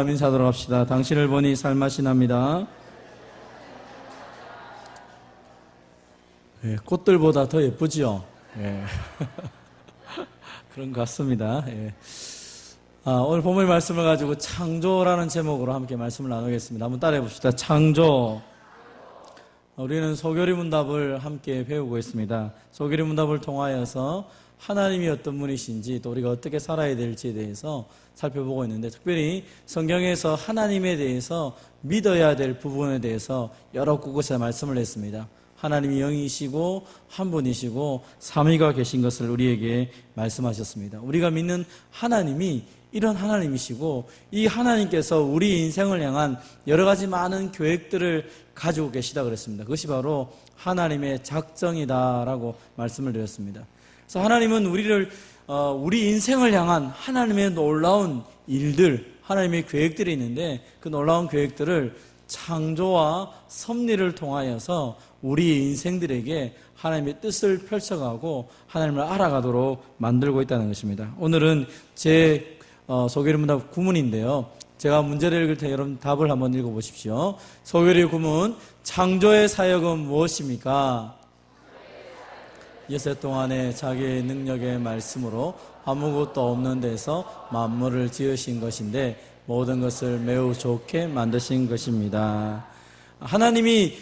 인사하도록 합시다. 당신을 보니 살맛이 납니다. 예, 꽃들보다 더 예쁘지요? 예. 그런 것 같습니다. 예. 오늘 본문 말씀을 가지고 창조라는 제목으로 함께 말씀을 나누겠습니다. 한번 따라해 봅시다. 창조. 우리는 소교리 문답을 함께 배우고 있습니다. 소교리 문답을 통하여서 하나님이 어떤 분이신지 또 우리가 어떻게 살아야 될지에 대해서 살펴보고 있는데, 특별히 성경에서 하나님에 대해서 믿어야 될 부분에 대해서 여러 곳에서 말씀을 했습니다. 하나님이 영이시고 한 분이시고 삼위가 계신 것을 우리에게 말씀하셨습니다. 우리가 믿는 하나님이 이런 하나님이시고, 이 하나님께서 우리 인생을 향한 여러 가지 많은 계획들을 가지고 계시다 그랬습니다. 그것이 바로 하나님의 작정이다라고 말씀을 드렸습니다. 그래서 하나님은 우리 인생을 향한 하나님의 놀라운 일들, 하나님의 계획들이 있는데, 그 놀라운 계획들을 창조와 섭리를 통하여서 우리 인생들에게 하나님의 뜻을 펼쳐가고 하나님을 알아가도록 만들고 있다는 것입니다. 오늘은 제 소개리 문답 구문인데요, 제가 문제를 읽을 때 여러분 답을 한번 읽어보십시오. 소개리 구문: 창조의 사역은 무엇입니까? 여세 동안에 자기의 능력의 말씀으로 아무것도 없는 데서 만물을 지으신 것인데 모든 것을 매우 좋게 만드신 것입니다. 하나님이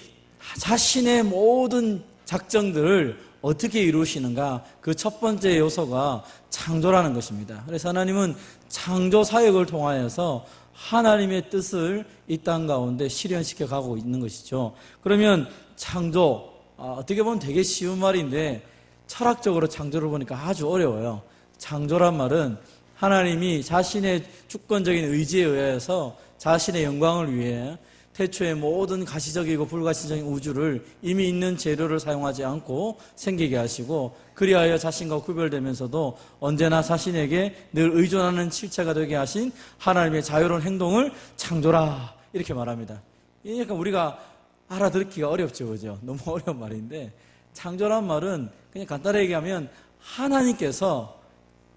자신의 모든 작정들을 어떻게 이루시는가, 그 첫 번째 요소가 창조라는 것입니다. 그래서 하나님은 창조 사역을 통하여서 하나님의 뜻을 이 땅 가운데 실현시켜 가고 있는 것이죠. 그러면 창조, 어떻게 보면 되게 쉬운 말인데 철학적으로 창조를 보니까 아주 어려워요. 창조란 말은 하나님이 자신의 주권적인 의지에 의해서 자신의 영광을 위해 태초에 모든 가시적이고 불가시적인 우주를 이미 있는 재료를 사용하지 않고 생기게 하시고, 그리하여 자신과 구별되면서도 언제나 자신에게 늘 의존하는 실체가 되게 하신 하나님의 자유로운 행동을 창조라, 이렇게 말합니다. 그러니까 우리가 알아듣기가 어렵죠, 그죠? 너무 어려운 말인데, 창조란 말은 그냥 간단하게 얘기하면 하나님께서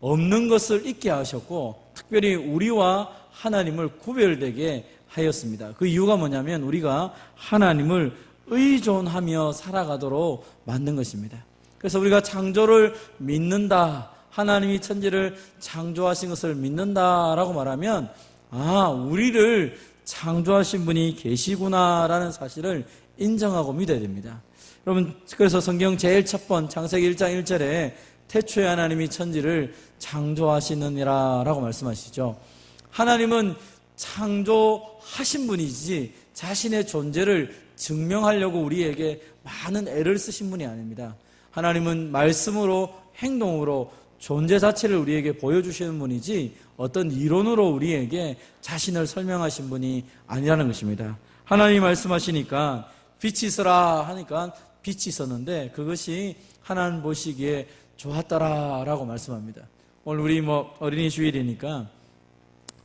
없는 것을 있게 하셨고, 특별히 우리와 하나님을 구별되게 하였습니다. 그 이유가 뭐냐면 우리가 하나님을 의존하며 살아가도록 만든 것입니다. 그래서 우리가 창조를 믿는다, 하나님이 천지를 창조하신 것을 믿는다라고 말하면, 우리를 창조하신 분이 계시구나라는 사실을 인정하고 믿어야 됩니다. 여러분, 그래서 성경 제일 첫 번 창세기 1장 1절에 태초에 하나님이 천지를 창조하시느니라 라고 말씀하시죠. 하나님은 창조하신 분이지 자신의 존재를 증명하려고 우리에게 많은 애를 쓰신 분이 아닙니다. 하나님은 말씀으로, 행동으로 존재 자체를 우리에게 보여주시는 분이지 어떤 이론으로 우리에게 자신을 설명하신 분이 아니라는 것입니다. 하나님이 말씀하시니까 빛이 있어라 하니까 빛이 있었는데 그것이 하나님 보시기에 좋았더라 라고 말씀합니다. 오늘 우리 어린이 주일이니까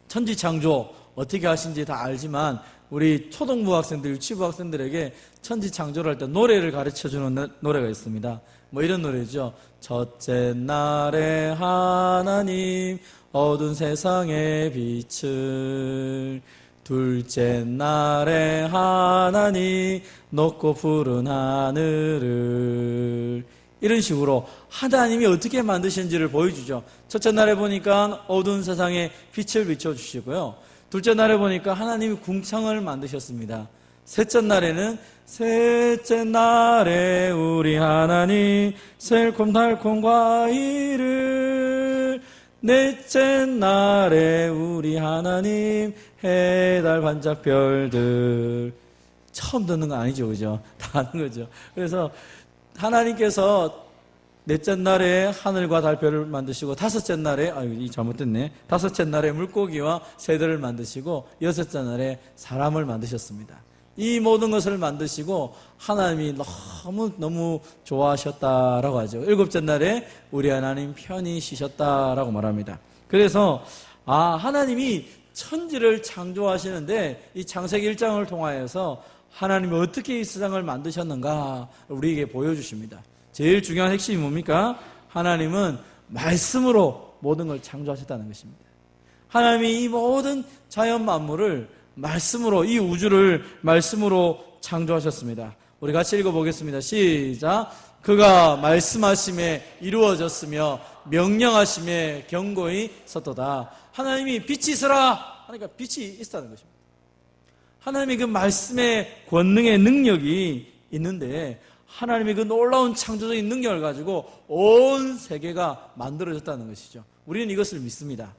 천지창조 어떻게 하신지 다 알지만 우리 초등부 학생들, 유치부 학생들에게 천지창조를 할 때 노래를 가르쳐주는 노래가 있습니다. 이런 노래죠. 첫째 날에 하나님 어두운 세상의 빛을, 둘째 날에 하나님 높고 푸른 하늘을, 이런 식으로 하나님이 어떻게 만드신지를 보여주죠. 첫째 날에 보니까 어두운 세상에 빛을 비춰주시고요, 둘째 날에 보니까 하나님이 궁창을 만드셨습니다. 셋째 날에 우리 하나님 새콤달콤 과일을, 넷째 날에 우리 하나님 해달 반짝 별들. 처음 듣는 거 아니죠, 그죠? 다 아는 거죠. 그래서 하나님께서 넷째 날에 하늘과 달별을 만드시고, 다섯째 날에, 잘못됐네. 다섯째 날에 물고기와 새들을 만드시고, 여섯째 날에 사람을 만드셨습니다. 이 모든 것을 만드시고 하나님이 너무 좋아하셨다라고 하죠. 일곱째 날에 우리 하나님 편히 쉬셨다라고 말합니다. 그래서 하나님이 천지를 창조하시는데 이 창세기 1장을 통하여서 하나님이 어떻게 이 세상을 만드셨는가 우리에게 보여주십니다. 제일 중요한 핵심이 뭡니까? 하나님은 말씀으로 모든 걸 창조하셨다는 것입니다. 하나님이 이 모든 자연 만물을 말씀으로, 이 우주를 말씀으로 창조하셨습니다. 우리 같이 읽어보겠습니다. 시작. 그가 말씀하심에 이루어졌으며 명령하심에 견고히 섰도다. 하나님이 빛이 있으라 하니까 빛이 있다는 것입니다. 하나님의 그 말씀의 권능의 능력이 있는데, 하나님의 그 놀라운 창조적인 능력을 가지고 온 세계가 만들어졌다는 것이죠. 우리는 이것을 믿습니다.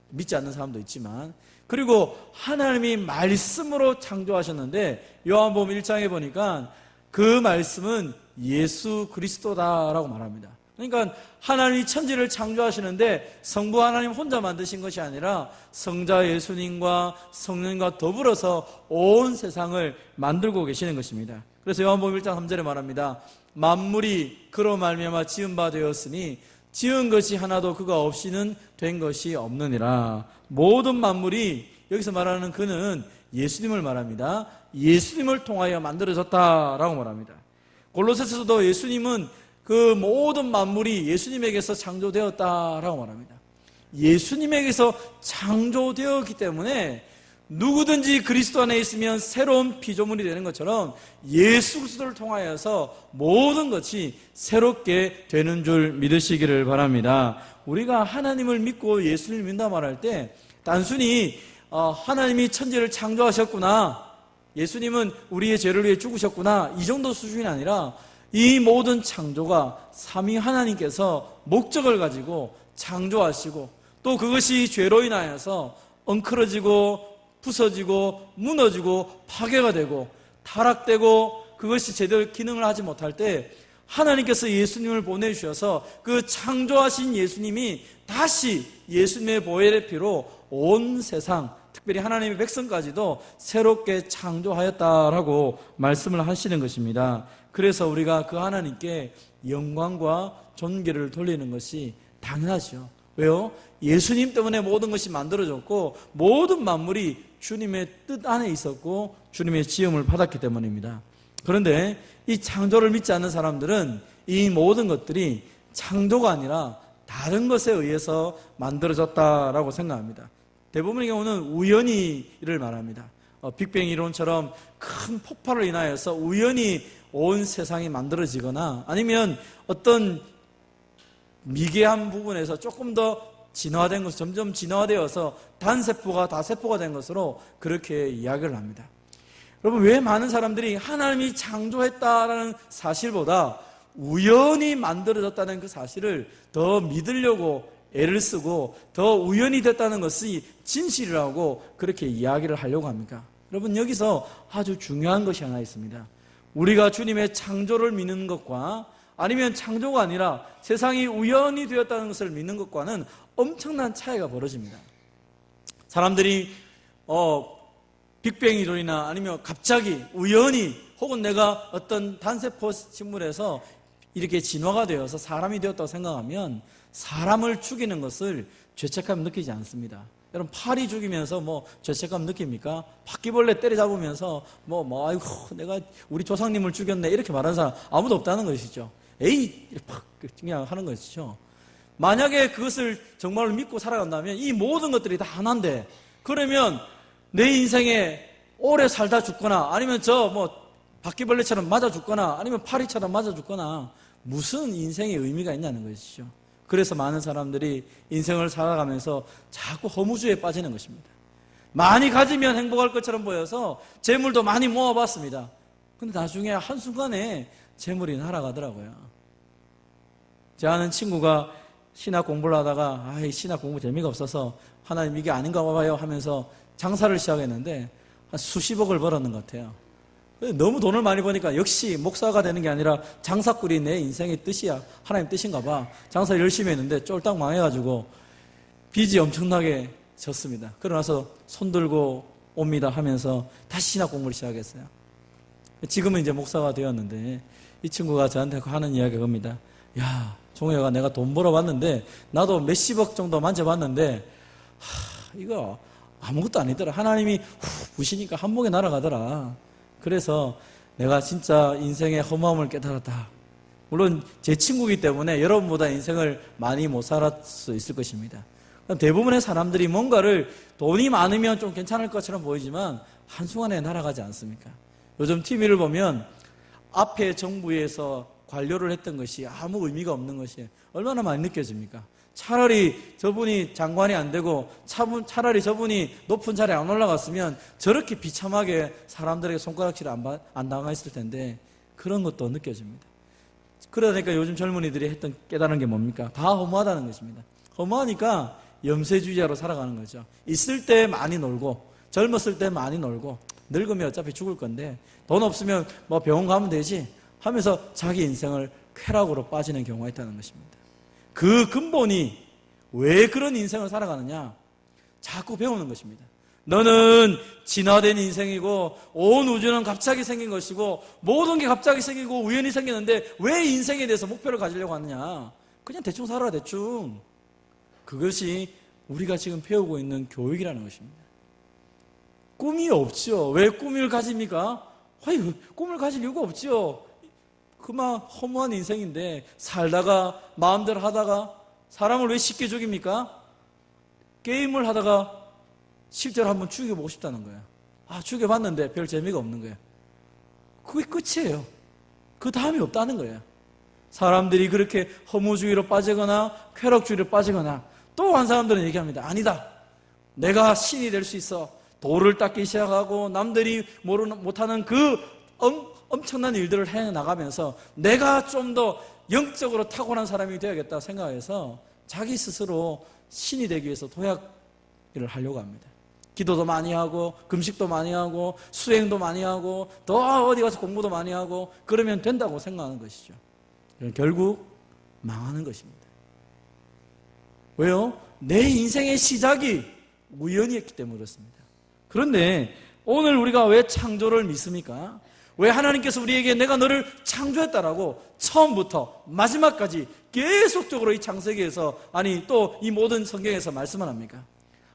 믿지 않는 사람도 있지만. 그리고 하나님이 말씀으로 창조하셨는데, 요한복음 1장에 보니까 그 말씀은 예수 그리스도다라고 말합니다. 그러니까 하나님이 천지를 창조하시는데 성부 하나님 혼자 만드신 것이 아니라 성자 예수님과 성령과 더불어서 온 세상을 만들고 계시는 것입니다. 그래서 요한복음 1장 3절에 말합니다. 만물이 그로 말미암아 지은 바 되었으니 지은 것이 하나도 그가 없이는 된 것이 없느니라. 모든 만물이, 여기서 말하는 그는 예수님을 말합니다. 예수님을 통하여 만들어졌다라고 말합니다. 골로새서도 예수님은 그 모든 만물이 예수님에게서 창조되었다라고 말합니다. 예수님에게서 창조되었기 때문에 누구든지 그리스도 안에 있으면 새로운 피조물이 되는 것처럼 예수 그리스도를 통하여서 모든 것이 새롭게 되는 줄 믿으시기를 바랍니다. 우리가 하나님을 믿고 예수님을 믿는다 말할 때 단순히 하나님이 천지를 창조하셨구나, 예수님은 우리의 죄를 위해 죽으셨구나, 이 정도 수준이 아니라 이 모든 창조가 삼위 하나님께서 목적을 가지고 창조하시고, 또 그것이 죄로 인하여서 엉클어지고 부서지고 무너지고 파괴가 되고 타락되고 그것이 제대로 기능을 하지 못할 때 하나님께서 예수님을 보내주셔서 그 창조하신 예수님이 다시 예수님의 보혈의 피로 온 세상, 특별히 하나님의 백성까지도 새롭게 창조하였다라고 말씀을 하시는 것입니다. 그래서 우리가 그 하나님께 영광과 존귀를 돌리는 것이 당연하죠. 왜요? 예수님 때문에 모든 것이 만들어졌고 모든 만물이 주님의 뜻 안에 있었고 주님의 지음을 받았기 때문입니다. 그런데 이 창조를 믿지 않는 사람들은 이 모든 것들이 창조가 아니라 다른 것에 의해서 만들어졌다라고 생각합니다. 대부분의 경우는 우연히를 말합니다. 빅뱅 이론처럼 큰 폭발을 인하여서 우연히 온 세상이 만들어지거나 아니면 어떤 미개한 부분에서 조금 더 진화된 것, 점점 진화되어서 단세포가 다세포가 된 것으로 그렇게 이야기를 합니다. 여러분, 왜 많은 사람들이 하나님이 창조했다라는 사실보다 우연히 만들어졌다는 그 사실을 더 믿으려고 애를 쓰고 더 우연히 됐다는 것이 진실이라고 그렇게 이야기를 하려고 합니까? 여러분, 여기서 아주 중요한 것이 하나 있습니다. 우리가 주님의 창조를 믿는 것과 아니면 창조가 아니라 세상이 우연히 되었다는 것을 믿는 것과는 엄청난 차이가 벌어집니다. 사람들이 빅뱅 이론이나 아니면 갑자기 우연히 혹은 내가 어떤 단세포 식물에서 이렇게 진화가 되어서 사람이 되었다고 생각하면 사람을 죽이는 것을 죄책감 느끼지 않습니다. 여러분, 파리 죽이면서 죄책감 느낍니까? 바퀴벌레 때려잡으면서 아이고 내가 우리 조상님을 죽였네 이렇게 말하는 사람 아무도 없다는 것이죠. 에이 팍 그냥 하는 것이죠. 만약에 그것을 정말로 믿고 살아간다면 이 모든 것들이 다 하나인데, 그러면 내 인생에 오래 살다 죽거나 아니면 바퀴벌레처럼 맞아 죽거나 아니면 파리처럼 맞아 죽거나 무슨 인생의 의미가 있냐는 것이죠. 그래서 많은 사람들이 인생을 살아가면서 자꾸 허무주의에 빠지는 것입니다. 많이 가지면 행복할 것처럼 보여서 재물도 많이 모아봤습니다. 근데 나중에 한순간에 재물이 날아가더라고요. 제 아는 친구가 신학 공부를 하다가 신학 공부 재미가 없어서 하나님 이게 아닌가 봐요 하면서 장사를 시작했는데 한 수십억을 벌었는 것 같아요. 너무 돈을 많이 버니까 역시 목사가 되는 게 아니라 장사꾼이 내 인생의 뜻이야, 하나님 뜻인가 봐. 장사 열심히 했는데 쫄딱 망해가지고 빚이 엄청나게 졌습니다. 그러나서 손 들고 옵니다 하면서 다시 신학 공부를 시작했어요. 지금은 이제 목사가 되었는데 이 친구가 저한테 하는 이야기가 겁니다. 야, 종혁아, 내가 돈 벌어봤는데 나도 몇십억 정도 만져봤는데 이거 아무것도 아니더라. 하나님이 부시니까 한목에 날아가더라. 그래서 내가 진짜 인생의 허무함을 깨달았다. 물론 제 친구이기 때문에 여러분보다 인생을 많이 못 살았을 수 있을 것입니다. 대부분의 사람들이 뭔가를 돈이 많으면 좀 괜찮을 것처럼 보이지만 한순간에 날아가지 않습니까? 요즘 TV를 보면 앞에 정부에서 관료를 했던 것이 아무 의미가 없는 것이 얼마나 많이 느껴집니까? 차라리 저분이 장관이 안 되고 차라리 저분이 높은 자리에 안 올라갔으면 저렇게 비참하게 사람들에게 손가락질을 안 당했을 텐데 그런 것도 느껴집니다. 그러니까 요즘 젊은이들이 깨달은 게 뭡니까? 다 허무하다는 것입니다. 허무하니까 염세주의자로 살아가는 거죠. 있을 때 많이 놀고 젊었을 때 많이 놀고 늙으면 어차피 죽을 건데 돈 없으면 뭐 병원 가면 되지 하면서 자기 인생을 쾌락으로 빠지는 경우가 있다는 것입니다. 그 근본이 왜 그런 인생을 살아가느냐? 자꾸 배우는 것입니다. 너는 진화된 인생이고 온 우주는 갑자기 생긴 것이고 모든 게 갑자기 생기고 우연히 생겼는데 왜 인생에 대해서 목표를 가지려고 하느냐? 그냥 대충 살아라 대충. 그것이 우리가 지금 배우고 있는 교육이라는 것입니다. 꿈이 없죠. 왜 꿈을 가집니까? 아니, 꿈을 가질 이유가 없죠. 그만 허무한 인생인데 살다가 마음대로 하다가 사람을 왜 쉽게 죽입니까? 게임을 하다가 실제로 한번 죽여보고 싶다는 거예요. 죽여봤는데 별 재미가 없는 거예요. 그게 끝이에요. 그 다음이 없다는 거예요. 사람들이 그렇게 허무주의로 빠지거나 쾌락주의로 빠지거나 또 한 사람들은 얘기합니다. 아니다. 내가 신이 될 수 있어. 돌을 닦기 시작하고 남들이 못하는 그 엄청난 일들을 해나가면서 내가 좀 더 영적으로 탁월한 사람이 되어야겠다 생각해서 자기 스스로 신이 되기 위해서 도약을 하려고 합니다. 기도도 많이 하고 금식도 많이 하고 수행도 많이 하고 더 어디 가서 공부도 많이 하고 그러면 된다고 생각하는 것이죠. 결국 망하는 것입니다. 왜요? 내 인생의 시작이 우연이었기 때문에 그렇습니다. 그런데 오늘 우리가 왜 창조를 믿습니까? 왜 하나님께서 우리에게 내가 너를 창조했다라고 처음부터 마지막까지 계속적으로 이 창세기에서 또 이 모든 성경에서 말씀을 합니까?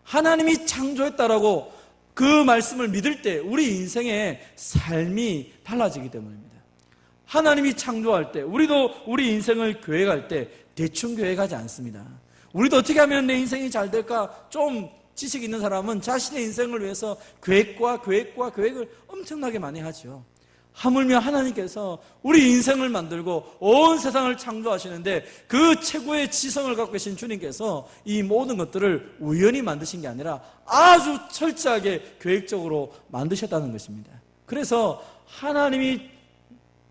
하나님이 창조했다라고 그 말씀을 믿을 때 우리 인생의 삶이 달라지기 때문입니다. 하나님이 창조할 때 우리도 우리 인생을 계획할 때 대충 계획하지 않습니다. 우리도 어떻게 하면 내 인생이 잘 될까? 좀 지식 있는 사람은 자신의 인생을 위해서 계획을 엄청나게 많이 하죠. 하물며 하나님께서 우리 인생을 만들고 온 세상을 창조하시는데 그 최고의 지성을 갖고 계신 주님께서 이 모든 것들을 우연히 만드신 게 아니라 아주 철저하게 계획적으로 만드셨다는 것입니다. 그래서 하나님이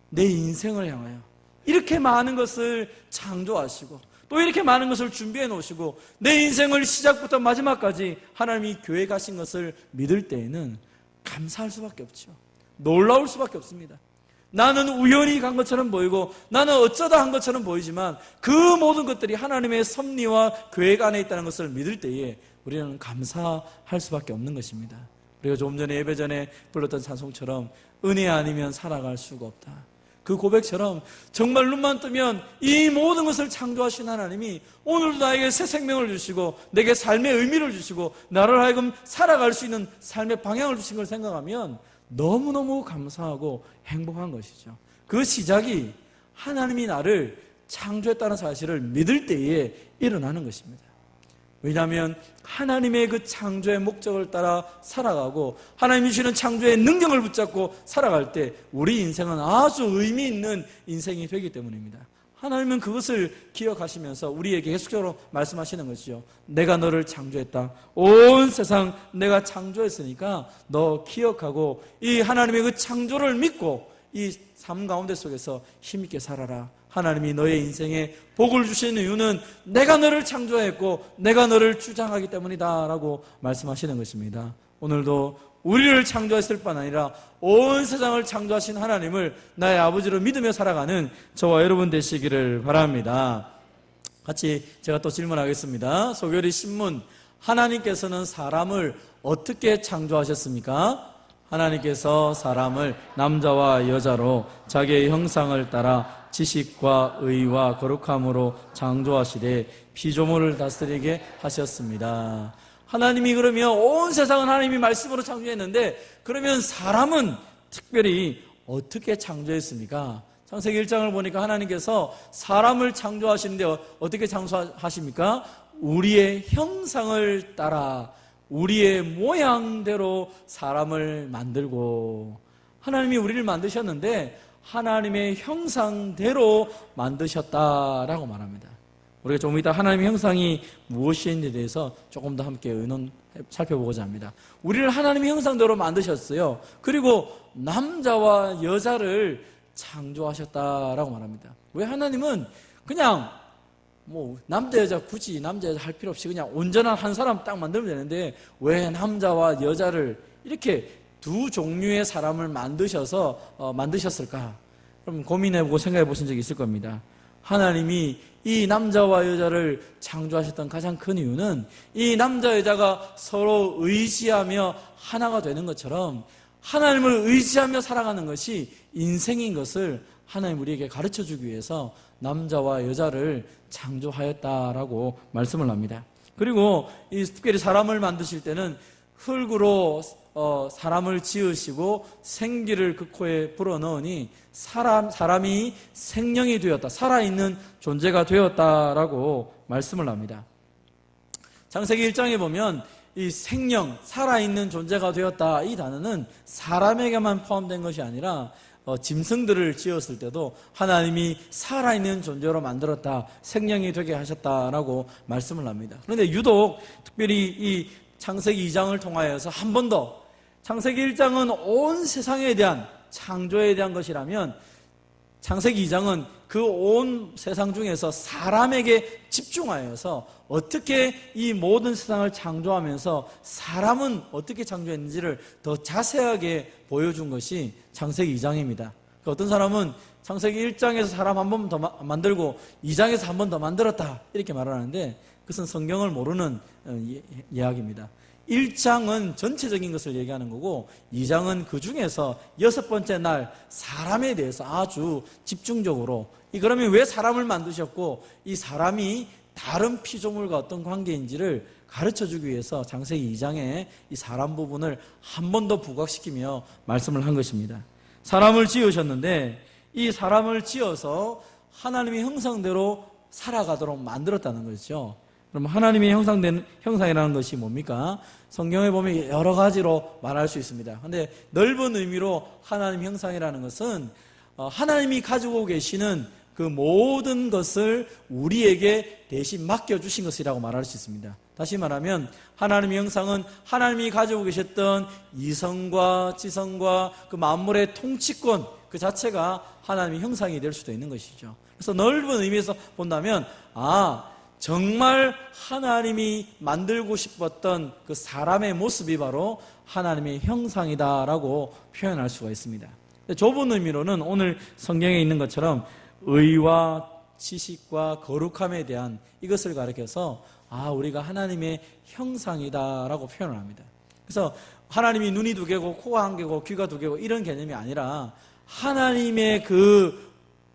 내 인생을 향하여 이렇게 많은 것을 창조하시고 또 이렇게 많은 것을 준비해 놓으시고 내 인생을 시작부터 마지막까지 하나님이 계획하신 것을 믿을 때에는 감사할 수밖에 없죠. 놀라울 수밖에 없습니다. 나는 우연히 간 것처럼 보이고 나는 어쩌다 한 것처럼 보이지만 그 모든 것들이 하나님의 섭리와 계획 안에 있다는 것을 믿을 때에 우리는 감사할 수밖에 없는 것입니다. 우리가 조금 전에 예배 전에 불렀던 찬송처럼 은혜 아니면 살아갈 수가 없다. 그 고백처럼 정말 눈만 뜨면 이 모든 것을 창조하신 하나님이 오늘도 나에게 새 생명을 주시고 내게 삶의 의미를 주시고 나를 하여금 살아갈 수 있는 삶의 방향을 주신 걸 생각하면 너무너무 감사하고 행복한 것이죠. 그 시작이 하나님이 나를 창조했다는 사실을 믿을 때에 일어나는 것입니다. 왜냐하면 하나님의 그 창조의 목적을 따라 살아가고 하나님이 주시는 창조의 능력을 붙잡고 살아갈 때 우리 인생은 아주 의미 있는 인생이 되기 때문입니다. 하나님은 그것을 기억하시면서 우리에게 계속적으로 말씀하시는 것이죠. 내가 너를 창조했다. 온 세상 내가 창조했으니까 너 기억하고 이 하나님의 그 창조를 믿고 이 삶 가운데 속에서 힘있게 살아라. 하나님이 너의 인생에 복을 주시는 이유는 내가 너를 창조했고 내가 너를 주장하기 때문이다 라고 말씀하시는 것입니다. 오늘도 우리를 창조했을 뿐 아니라 온 세상을 창조하신 하나님을 나의 아버지로 믿으며 살아가는 저와 여러분 되시기를 바랍니다. 같이 제가 또 질문하겠습니다. 소교리 신문, 하나님께서는 사람을 어떻게 창조하셨습니까? 하나님께서 사람을 남자와 여자로 자기의 형상을 따라 지식과 의와 거룩함으로 창조하시되 피조물을 다스리게 하셨습니다. 하나님이 그러면 온 세상은 하나님이 말씀으로 창조했는데 그러면 사람은 특별히 어떻게 창조했습니까? 창세기 1장을 보니까 하나님께서 사람을 창조하시는데 어떻게 창조하십니까? 우리의 형상을 따라 우리의 모양대로 사람을 만들고, 하나님이 우리를 만드셨는데 하나님의 형상대로 만드셨다라고 말합니다. 우리가 조금 이따 하나님의 형상이 무엇인지에 대해서 조금 더 함께 살펴보고자 합니다. 우리를 하나님의 형상대로 만드셨어요. 그리고 남자와 여자를 창조하셨다라고 말합니다. 왜 하나님은 그냥 남자 여자 굳이 남자 여자 할 필요 없이 그냥 온전한 한 사람 딱 만들면 되는데 왜 남자와 여자를 이렇게 두 종류의 사람을 만드셨을까? 그럼 고민해보고 생각해 보신 적이 있을 겁니다. 하나님이 이 남자와 여자를 창조하셨던 가장 큰 이유는 이 남자 여자가 서로 의지하며 하나가 되는 것처럼 하나님을 의지하며 살아가는 것이 인생인 것을 하나님 우리에게 가르쳐주기 위해서 남자와 여자를 창조하였다라고 말씀을 합니다. 그리고 특별히 사람을 만드실 때는 흙으로 사람을 지으시고 생기를 그 코에 불어넣으니 사람이 생명이 되었다, 살아있는 존재가 되었다라고 말씀을 합니다. 창세기 1장에 보면 이 생명, 살아있는 존재가 되었다, 이 단어는 사람에게만 포함된 것이 아니라 짐승들을 지었을 때도 하나님이 살아있는 존재로 만들었다, 생명이 되게 하셨다라고 말씀을 합니다. 그런데 유독 특별히 이 창세기 2장을 통하여서 한 번 더, 창세기 1장은 온 세상에 대한 창조에 대한 것이라면 창세기 2장은 그 온 세상 중에서 사람에게 집중하여서 어떻게 이 모든 세상을 창조하면서 사람은 어떻게 창조했는지를 더 자세하게 보여준 것이 창세기 2장입니다. 어떤 사람은 창세기 1장에서 사람 한 번 더 만들고 2장에서 한 번 더 만들었다 이렇게 말하는데 그것은 성경을 모르는 이야기입니다. 1장은 전체적인 것을 얘기하는 거고 2장은 그 중에서 6번째 날 사람에 대해서 아주 집중적으로, 그러면 왜 사람을 만드셨고 이 사람이 다른 피조물과 어떤 관계인지를 가르쳐주기 위해서 창세기 2장에 이 사람 부분을 한 번 더 부각시키며 말씀을 한 것입니다. 사람을 지으셨는데 이 사람을 지어서 하나님의 형상대로 살아가도록 만들었다는 것이죠. 그럼 하나님의 형상이라는 것이 뭡니까? 성경에 보면 여러 가지로 말할 수 있습니다. 그런데 넓은 의미로 하나님 형상이라는 것은 하나님이 가지고 계시는 그 모든 것을 우리에게 대신 맡겨주신 것이라고 말할 수 있습니다. 다시 말하면 하나님의 형상은 하나님이 가지고 계셨던 이성과 지성과 그 만물의 통치권 그 자체가 하나님의 형상이 될 수도 있는 것이죠. 그래서 넓은 의미에서 본다면 정말 하나님이 만들고 싶었던 그 사람의 모습이 바로 하나님의 형상이다라고 표현할 수가 있습니다. 좁은 의미로는 오늘 성경에 있는 것처럼 의와 지식과 거룩함에 대한 이것을 가리켜서 우리가 하나님의 형상이다라고 표현을 합니다. 그래서 하나님이 눈이 2개고 코가 1개고 귀가 2개고 이런 개념이 아니라 하나님의 그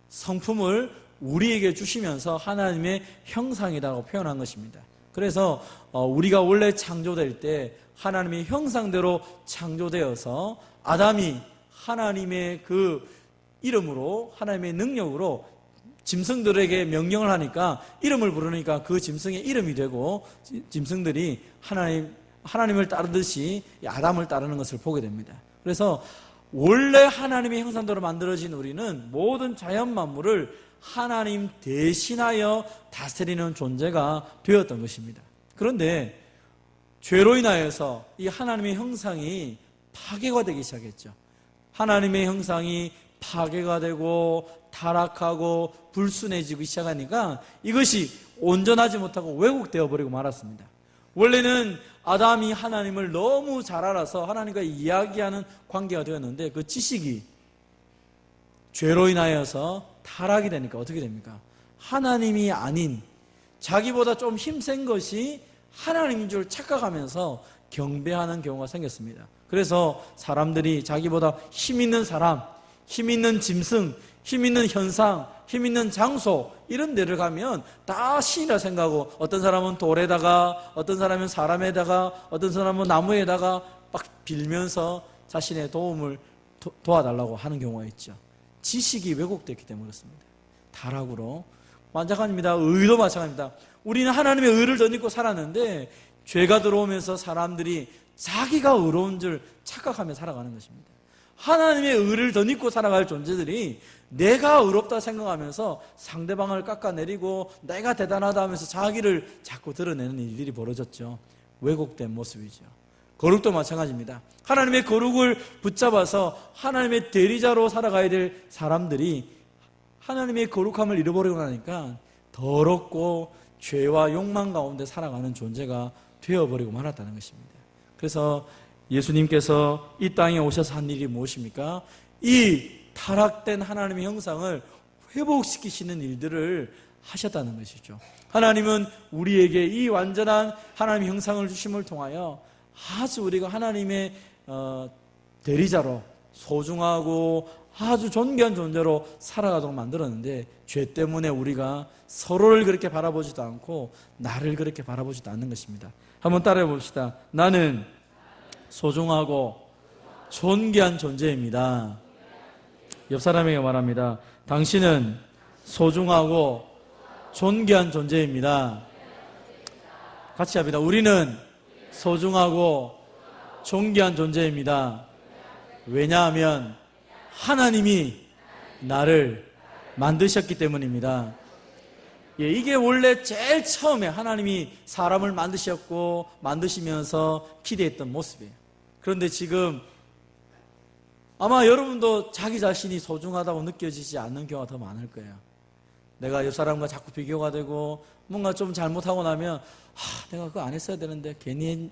성품을 우리에게 주시면서 하나님의 형상이라고 표현한 것입니다. 그래서 우리가 원래 창조될 때 하나님의 형상대로 창조되어서 아담이 하나님의 그 이름으로 하나님의 능력으로 짐승들에게 명령을 하니까 이름을 부르니까 그 짐승의 이름이 되고 짐승들이 하나님을 따르듯이 아담을 따르는 것을 보게 됩니다. 그래서 원래 하나님의 형상대로 만들어진 우리는 모든 자연 만물을 하나님 대신하여 다스리는 존재가 되었던 것입니다. 그런데 죄로 인하여서 이 하나님의 형상이 파괴가 되기 시작했죠. 하나님의 형상이 파괴가 되고 타락하고 불순해지기 시작하니까 이것이 온전하지 못하고 왜곡되어 버리고 말았습니다. 원래는 아담이 하나님을 너무 잘 알아서 하나님과 이야기하는 관계가 되었는데 그 지식이 죄로 인하여서 타락이 되니까 어떻게 됩니까? 하나님이 아닌 자기보다 좀 힘센 것이 하나님인 줄 착각하면서 경배하는 경우가 생겼습니다. 그래서 사람들이 자기보다 힘 있는 사람, 힘 있는 짐승, 힘 있는 현상, 힘 있는 장소 이런 데를 가면 다 신이라 생각하고 어떤 사람은 돌에다가 어떤 사람은 사람에다가 어떤 사람은 나무에다가 막 빌면서 자신의 도움을 도와달라고 하는 경우가 있죠. 지식이 왜곡됐기 때문에 그렇습니다. 타락으로. 마찬가지입니다. 의도 마찬가지입니다. 우리는 하나님의 의를 덧입고 살았는데 죄가 들어오면서 사람들이 자기가 의로운 줄 착각하며 살아가는 것입니다. 하나님의 의를 덧입고 살아갈 존재들이 내가 의롭다 생각하면서 상대방을 깎아내리고 내가 대단하다 하면서 자기를 자꾸 드러내는 일들이 벌어졌죠. 왜곡된 모습이죠. 거룩도 마찬가지입니다. 하나님의 거룩을 붙잡아서 하나님의 대리자로 살아가야 될 사람들이 하나님의 거룩함을 잃어버리고 나니까 더럽고 죄와 욕망 가운데 살아가는 존재가 되어버리고 말았다는 것입니다. 그래서 예수님께서 이 땅에 오셔서 한 일이 무엇입니까? 이 타락된 하나님의 형상을 회복시키시는 일들을 하셨다는 것이죠. 하나님은 우리에게 이 완전한 하나님의 형상을 주심을 통하여 아주 우리가 하나님의 대리자로 소중하고 아주 존귀한 존재로 살아가도록 만들었는데 죄 때문에 우리가 서로를 그렇게 바라보지도 않고 나를 그렇게 바라보지도 않는 것입니다. 한번 따라해 봅시다. 나는 소중하고 존귀한 존재입니다. 옆 사람에게 말합니다. 당신은 소중하고 존귀한 존재입니다. 같이 합니다. 우리는 소중하고 존귀한 존재입니다. 왜냐하면 하나님이 나를 만드셨기 때문입니다. 예, 이게 원래 제일 처음에 하나님이 사람을 만드시면서 기대했던 모습이에요. 그런데 지금 아마 여러분도 자기 자신이 소중하다고 느껴지지 않는 경우가 더 많을 거예요. 내가 옆 사람과 자꾸 비교가 되고 뭔가 좀 잘못하고 나면 내가 그거 안 했어야 되는데 괜히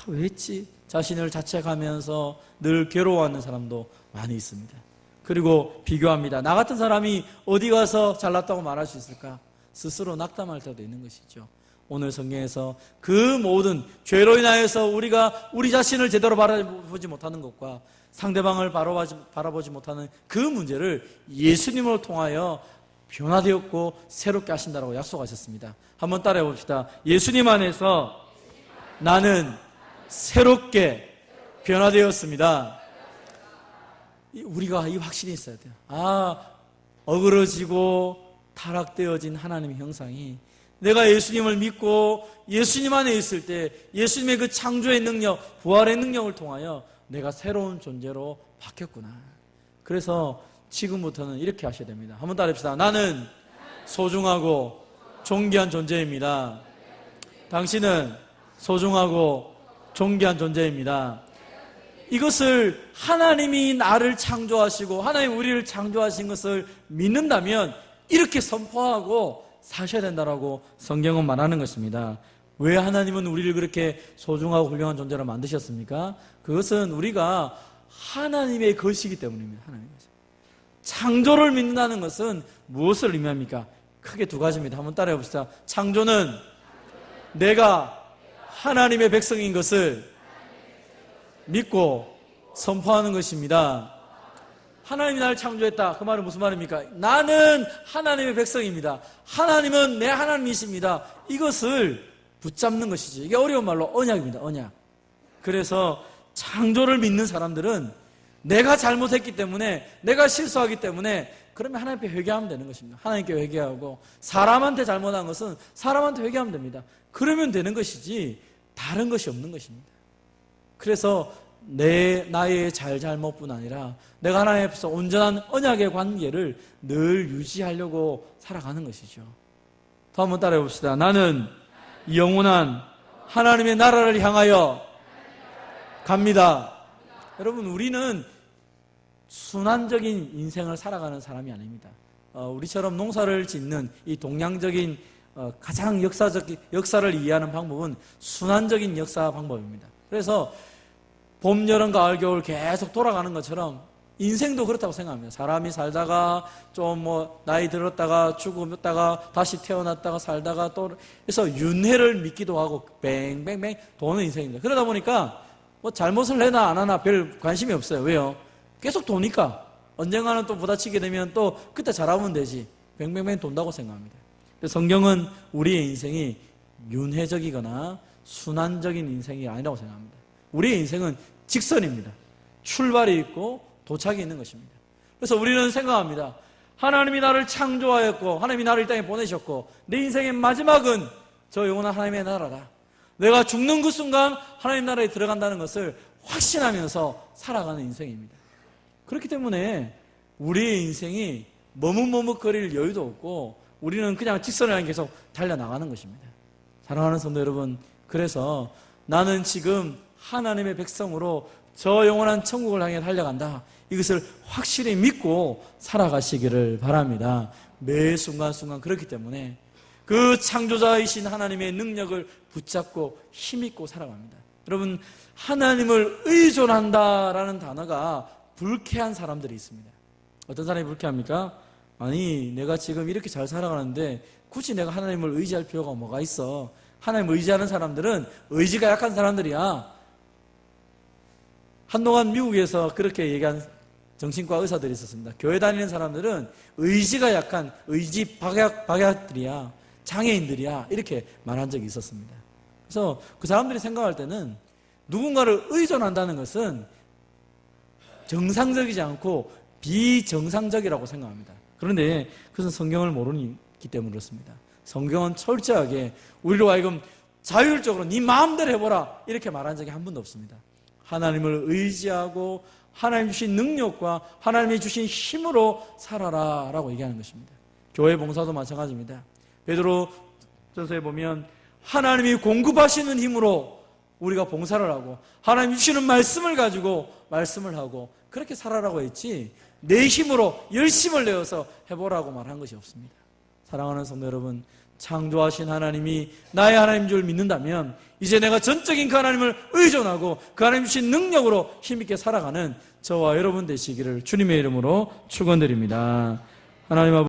왜 했지? 자신을 자책하면서 늘 괴로워하는 사람도 많이 있습니다. 그리고 비교합니다. 나 같은 사람이 어디 가서 잘났다고 말할 수 있을까? 스스로 낙담할 때도 있는 것이죠. 오늘 성경에서 그 모든 죄로 인하여서 우리가 우리 자신을 제대로 바라보지 못하는 것과 상대방을 바라보지 못하는 그 문제를 예수님을 통하여 변화되었고 새롭게 하신다고 약속하셨습니다. 한번 따라해 봅시다. 예수님 안에서 나는 새롭게 변화되었습니다. 우리가 이 확신이 있어야 돼요. 어그러지고 타락되어진 하나님의 형상이 내가 예수님을 믿고 예수님 안에 있을 때 예수님의 그 창조의 능력, 부활의 능력을 통하여 내가 새로운 존재로 바뀌었구나. 그래서 지금부터는 이렇게 하셔야 됩니다. 한번 따라합시다. 나는 소중하고 존귀한 존재입니다. 당신은 소중하고 존귀한 존재입니다. 이것을 하나님이 나를 창조하시고 하나님 우리를 창조하신 것을 믿는다면 이렇게 선포하고 사셔야 된다라고 성경은 말하는 것입니다. 왜 하나님은 우리를 그렇게 소중하고 훌륭한 존재로 만드셨습니까? 그것은 우리가 하나님의 것이기 때문입니다. 하나님의 것. 창조를 믿는다는 것은 무엇을 의미합니까? 크게 두 가지입니다. 한번 따라해 봅시다. 창조는 내가 하나님의 백성인 것을 믿고 선포하는 것입니다. 하나님이 나를 창조했다. 그 말은 무슨 말입니까? 나는 하나님의 백성입니다. 하나님은 내 하나님이십니다. 이것을 붙잡는 것이지. 이게 어려운 말로 언약입니다. 언약. 그래서 창조를 믿는 사람들은 내가 잘못했기 때문에, 내가 실수하기 때문에 그러면 하나님께 회개하면 되는 것입니다. 하나님께 회개하고 사람한테 잘못한 것은 사람한테 회개하면 됩니다. 그러면 되는 것이지 다른 것이 없는 것입니다. 그래서 나의 잘못뿐 아니라 내가 하나님 앞에서 온전한 언약의 관계를 늘 유지하려고 살아가는 것이죠. 또 한번 따라해 봅시다. 나는 영원한 하나님의 나라를 향하여 갑니다. 여러분, 우리는 순환적인 인생을 살아가는 사람이 아닙니다. 우리처럼 농사를 짓는 이 동양적인 가장 역사를 이해하는 방법은 순환적인 역사 방법입니다. 그래서 봄, 여름, 가을, 겨울 계속 돌아가는 것처럼 인생도 그렇다고 생각합니다. 사람이 살다가 좀 나이 들었다가 죽었다가 다시 태어났다가 살다가 또 그래서 윤회를 믿기도 하고 뱅뱅뱅 도는 인생입니다. 그러다 보니까 잘못을 해나 안 하나 별 관심이 없어요. 왜요? 계속 도니까 언젠가는 또 부딪히게 되면 또 그때 잘하면 되지. 뱅뱅뱅 돈다고 생각합니다. 성경은 우리의 인생이 윤회적이거나 순환적인 인생이 아니라고 생각합니다. 우리의 인생은 직선입니다. 출발이 있고 도착이 있는 것입니다. 그래서 우리는 생각합니다. 하나님이 나를 창조하였고 하나님이 나를 이 땅에 보내셨고 내 인생의 마지막은 저 영원한 하나님의 나라다. 내가 죽는 그 순간 하나님 나라에 들어간다는 것을 확신하면서 살아가는 인생입니다. 그렇기 때문에 우리의 인생이 머뭇머뭇거릴 여유도 없고 우리는 그냥 직선을 향해 계속 달려나가는 것입니다. 사랑하는 성도 여러분, 그래서 나는 지금 하나님의 백성으로 저 영원한 천국을 향해 달려간다. 이것을 확실히 믿고 살아가시기를 바랍니다. 매 순간순간 그렇기 때문에 그 창조자이신 하나님의 능력을 붙잡고 힘있고 살아갑니다. 여러분, 하나님을 의존한다라는 단어가 불쾌한 사람들이 있습니다. 어떤 사람이 불쾌합니까? 아니, 내가 지금 이렇게 잘 살아가는데 굳이 내가 하나님을 의지할 필요가 뭐가 있어? 하나님을 의지하는 사람들은 의지가 약한 사람들이야. 한동안 미국에서 그렇게 얘기한 정신과 의사들이 있었습니다. 교회 다니는 사람들은 의지가 약한 의지 박약들이야, 장애인들이야, 이렇게 말한 적이 있었습니다. 그래서 그 사람들이 생각할 때는 누군가를 의존한다는 것은 정상적이지 않고 비정상적이라고 생각합니다. 그런데 그것은 성경을 모르기 때문에 그렇습니다. 성경은 철저하게 우리로 하여금 자율적으로 네 마음대로 해보라 이렇게 말한 적이 한 번도 없습니다. 하나님을 의지하고 하나님 주신 능력과 하나님이 주신 힘으로 살아라 라고 얘기하는 것입니다. 교회 봉사도 마찬가지입니다. 베드로전서에 보면 하나님이 공급하시는 힘으로 우리가 봉사를 하고 하나님 주시는 말씀을 가지고 말씀을 하고 그렇게 살아라고 했지 내 힘으로 열심을 내어서 해보라고 말한 것이 없습니다. 사랑하는 성도 여러분, 창조하신 하나님이 나의 하나님인 줄 믿는다면 이제 내가 전적인 그 하나님을 의존하고 그 하나님 주신 능력으로 힘있게 살아가는 저와 여러분 되시기를 주님의 이름으로 축원드립니다. 하나님 아버지